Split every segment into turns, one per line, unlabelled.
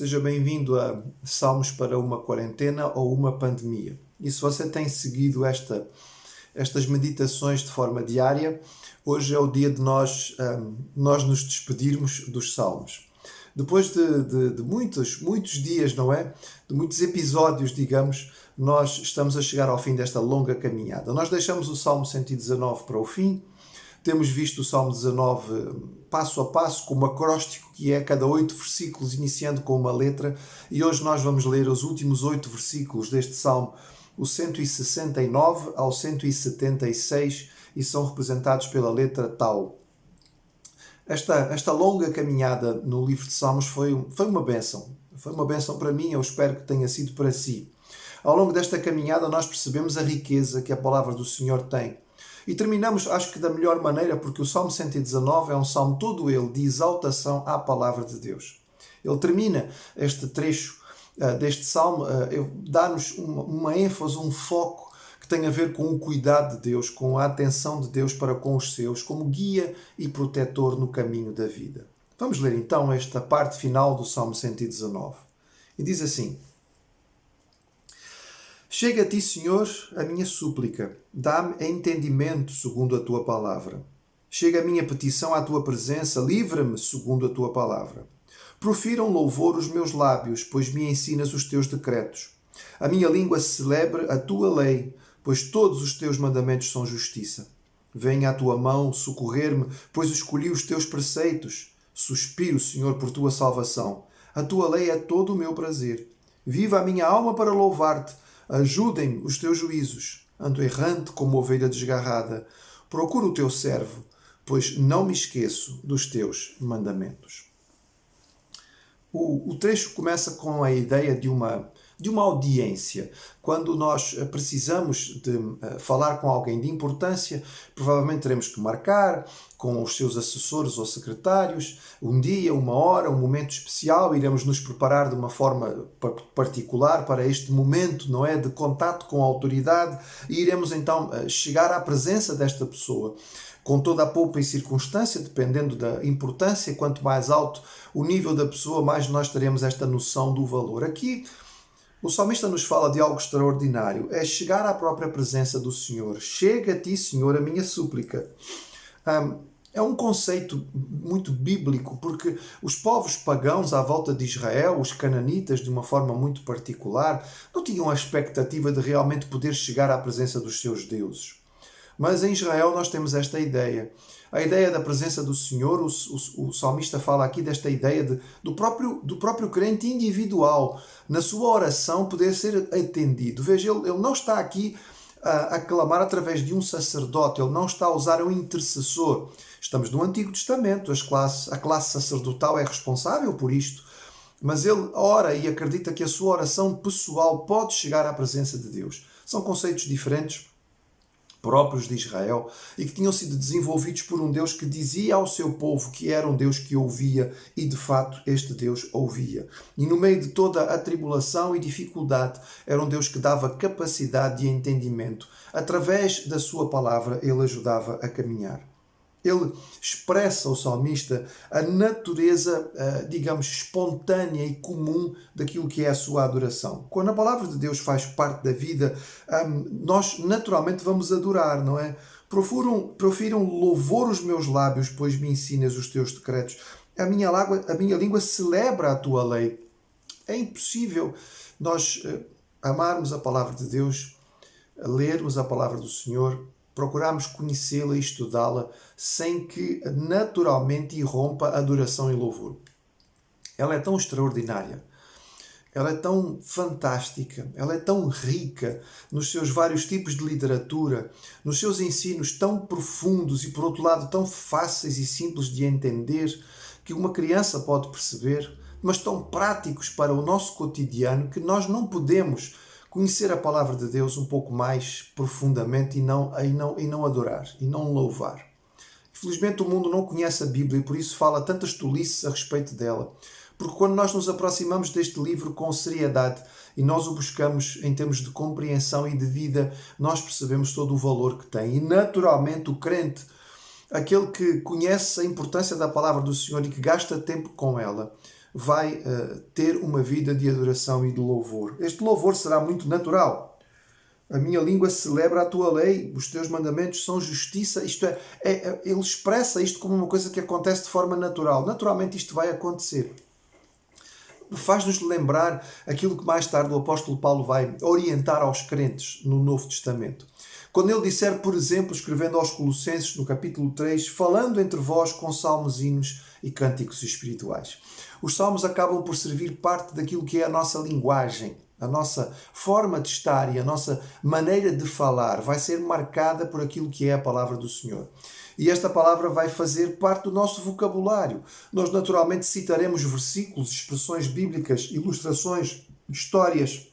Seja bem-vindo a Salmos para uma quarentena ou uma pandemia. E se você tem seguido estas meditações de forma diária, hoje é o dia de nós nos despedirmos dos Salmos. Depois de muitos dias, não é? De muitos episódios, digamos, nós estamos a chegar ao fim desta longa caminhada. Nós deixamos o Salmo 119 para o fim. Temos visto o Salmo 19 passo a passo, com um acróstico que é cada 8 versículos, iniciando com uma letra. E hoje nós vamos ler os últimos 8 versículos deste Salmo, o 169 ao 176, e são representados pela letra Tau. Esta longa caminhada no livro de Salmos foi uma bênção. Foi uma bênção para mim, eu espero que tenha sido para si. Ao longo desta caminhada nós percebemos a riqueza que a palavra do Senhor tem. E terminamos, acho que da melhor maneira, porque o Salmo 119 é um salmo todo ele de exaltação à palavra de Deus. Ele termina este trecho deste salmo, dá-nos uma ênfase, um foco que tem a ver com o cuidado de Deus, com a atenção de Deus para com os seus, como guia e protetor no caminho da vida. Vamos ler então esta parte final do Salmo 119. E diz assim: Chega a ti, Senhor, a minha súplica. Dá-me entendimento segundo a tua palavra. Chega a minha petição à tua presença. Livra-me segundo a tua palavra. Profiram louvor os meus lábios, pois me ensinas os teus decretos. A minha língua celebre a tua lei, pois todos os teus mandamentos são justiça. Venha à tua mão socorrer-me, pois escolhi os teus preceitos. Suspiro, Senhor, por tua salvação. A tua lei é todo o meu prazer. Viva a minha alma para louvar-te. Ajudem-me os teus juízos. Ando errante como ovelha desgarrada. Procuro o teu servo, pois não me esqueço dos teus mandamentos. O trecho começa com a ideia de uma audiência. Quando nós precisamos de falar com alguém de importância, provavelmente teremos que marcar com os seus assessores ou secretários um dia, uma hora, um momento especial. Iremos nos preparar de uma forma particular para este momento, não é, de contato com a autoridade, e iremos então chegar à presença desta pessoa com toda a pompa e circunstância, dependendo da importância. Quanto mais alto o nível da pessoa, mais nós teremos esta noção do valor. Aqui o salmista nos fala de algo extraordinário, é chegar à própria presença do Senhor. Chega a ti, Senhor, a minha súplica. É um conceito muito bíblico, porque os povos pagãos à volta de Israel, os cananitas de uma forma muito particular, não tinham a expectativa de realmente poder chegar à presença dos seus deuses. Mas em Israel nós temos esta ideia. A ideia da presença do Senhor, o salmista fala aqui desta ideia do próprio crente individual, na sua oração poder ser atendido. Veja, ele não está aqui a clamar através de um sacerdote, ele não está a usar um intercessor. Estamos no Antigo Testamento, a classe sacerdotal é responsável por isto, mas ele ora e acredita que a sua oração pessoal pode chegar à presença de Deus. São conceitos diferentes, próprios de Israel, e que tinham sido desenvolvidos por um Deus que dizia ao seu povo que era um Deus que ouvia, e de facto este Deus ouvia. E no meio de toda a tribulação e dificuldade, era um Deus que dava capacidade e entendimento. Através da sua palavra, ele ajudava a caminhar. Ele expressa, o salmista, a natureza, digamos, espontânea e comum daquilo que é a sua adoração. Quando a palavra de Deus faz parte da vida, nós naturalmente vamos adorar, não é? Profiram louvor os meus lábios, pois me ensinas os teus decretos. A minha língua celebra a tua lei. É impossível nós amarmos a palavra de Deus, lermos a palavra do Senhor, procurarmos conhecê-la e estudá-la sem que naturalmente irrompa adoração e louvor. Ela é tão extraordinária, ela é tão fantástica, ela é tão rica nos seus vários tipos de literatura, nos seus ensinos tão profundos e, por outro lado, tão fáceis e simples de entender, que uma criança pode perceber, mas tão práticos para o nosso cotidiano, que nós não podemos conhecer a palavra de Deus um pouco mais profundamente e não adorar, e não louvar. Infelizmente o mundo não conhece a Bíblia e por isso fala tantas tolices a respeito dela. Porque quando nós nos aproximamos deste livro com seriedade e nós o buscamos em termos de compreensão e de vida, nós percebemos todo o valor que tem. E naturalmente o crente, aquele que conhece a importância da palavra do Senhor e que gasta tempo com ela, vai ter uma vida de adoração e de louvor. Este louvor será muito natural. A minha língua celebra a tua lei, os teus mandamentos são justiça. Isto ele expressa isto como uma coisa que acontece de forma natural. Naturalmente isto vai acontecer. Faz-nos lembrar aquilo que mais tarde o apóstolo Paulo vai orientar aos crentes no Novo Testamento. Quando ele disser, por exemplo, escrevendo aos Colossenses, no capítulo 3, falando entre vós com salmos, hinos e cânticos espirituais. Os salmos acabam por servir parte daquilo que é a nossa linguagem. A nossa forma de estar e a nossa maneira de falar vai ser marcada por aquilo que é a palavra do Senhor. E esta palavra vai fazer parte do nosso vocabulário. Nós naturalmente citaremos versículos, expressões bíblicas, ilustrações, histórias,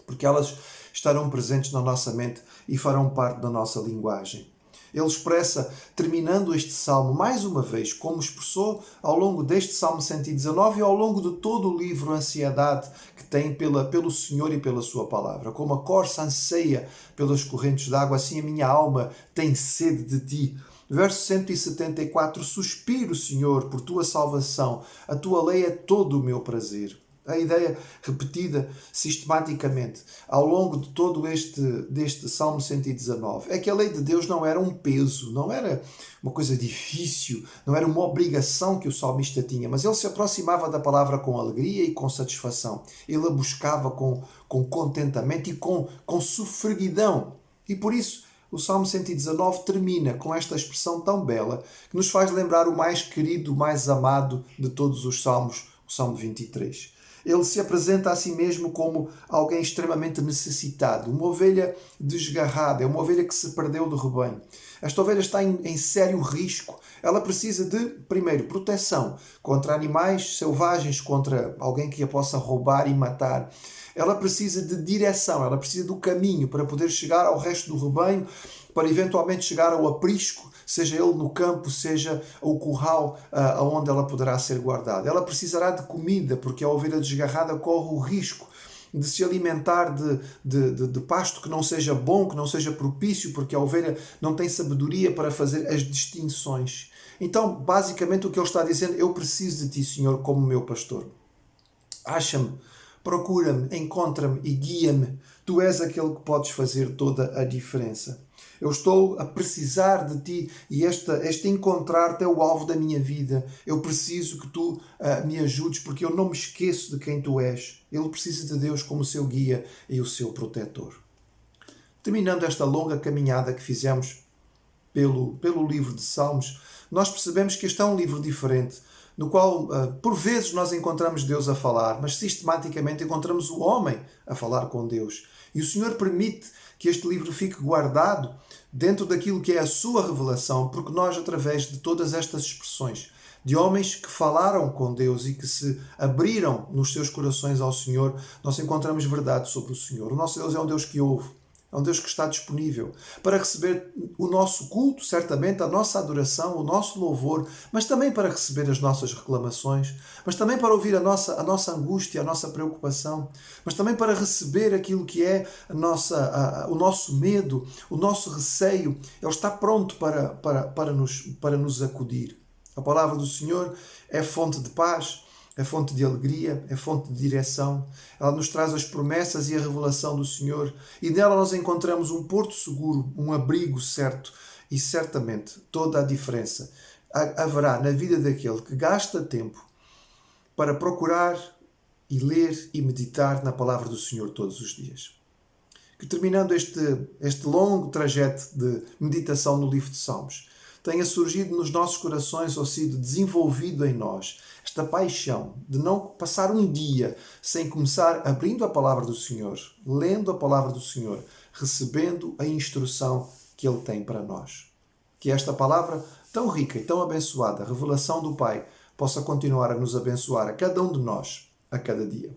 porque elas estarão presentes na nossa mente e farão parte da nossa linguagem. Ele expressa, terminando este salmo, mais uma vez, como expressou ao longo deste Salmo 119 e ao longo de todo o livro, a ansiedade que tem pelo Senhor e pela sua palavra. Como a corça anseia pelas correntes de água, assim a minha alma tem sede de ti. Verso 174, suspiro, Senhor, por tua salvação, a tua lei é todo o meu prazer. A ideia repetida sistematicamente ao longo de todo deste Salmo 119 é que a lei de Deus não era um peso, não era uma coisa difícil, não era uma obrigação que o salmista tinha, mas ele se aproximava da palavra com alegria e com satisfação. Ele a buscava com contentamento e com sofreguidão. E por isso o Salmo 119 termina com esta expressão tão bela que nos faz lembrar o mais querido, o mais amado de todos os salmos, o Salmo 23. Ele se apresenta a si mesmo como alguém extremamente necessitado, uma ovelha desgarrada, é uma ovelha que se perdeu do rebanho. Esta ovelha está em sério risco. Ela precisa de, primeiro, proteção contra animais selvagens, contra alguém que a possa roubar e matar. Ela precisa de direção, ela precisa do caminho para poder chegar ao resto do rebanho, para eventualmente chegar ao aprisco, seja ele no campo, seja o curral onde ela poderá ser guardada. Ela precisará de comida, porque a ovelha desgarrada corre o risco de se alimentar de pasto que não seja bom, que não seja propício, porque a ovelha não tem sabedoria para fazer as distinções. Então, basicamente, o que ele está dizendo, eu preciso de ti, Senhor, como meu pastor. Acha-me, procura-me, encontra-me e guia-me. Tu és aquele que podes fazer toda a diferença. Eu estou a precisar de ti e este encontrar-te é o alvo da minha vida. Eu preciso que tu me ajudes porque eu não me esqueço de quem tu és. Ele precisa de Deus como o seu guia e o seu protetor. Terminando esta longa caminhada que fizemos pelo livro de Salmos, nós percebemos que este é um livro diferente, no qual, por vezes, nós encontramos Deus a falar, mas sistematicamente encontramos o homem a falar com Deus. E o Senhor permite que este livro fique guardado dentro daquilo que é a sua revelação, porque nós, através de todas estas expressões de homens que falaram com Deus e que se abriram nos seus corações ao Senhor, nós encontramos verdade sobre o Senhor. O nosso Deus é um Deus que ouve, é um Deus que está disponível para receber o nosso culto, certamente, a nossa adoração, o nosso louvor, mas também para receber as nossas reclamações, mas também para ouvir a nossa angústia, a nossa preocupação, mas também para receber aquilo que é o nosso medo, o nosso receio. Ele está pronto para nos acudir. A palavra do Senhor é fonte de paz, é fonte de alegria, é fonte de direção. Ela nos traz as promessas e a revelação do Senhor e nela nós encontramos um porto seguro, um abrigo certo e certamente toda a diferença haverá na vida daquele que gasta tempo para procurar e ler e meditar na palavra do Senhor todos os dias. Que terminando este longo trajeto de meditação no livro de Salmos, tenha surgido nos nossos corações ou sido desenvolvido em nós esta paixão de não passar um dia sem começar abrindo a palavra do Senhor, lendo a palavra do Senhor, recebendo a instrução que Ele tem para nós. Que esta palavra tão rica e tão abençoada, a revelação do Pai, possa continuar a nos abençoar a cada um de nós, a cada dia.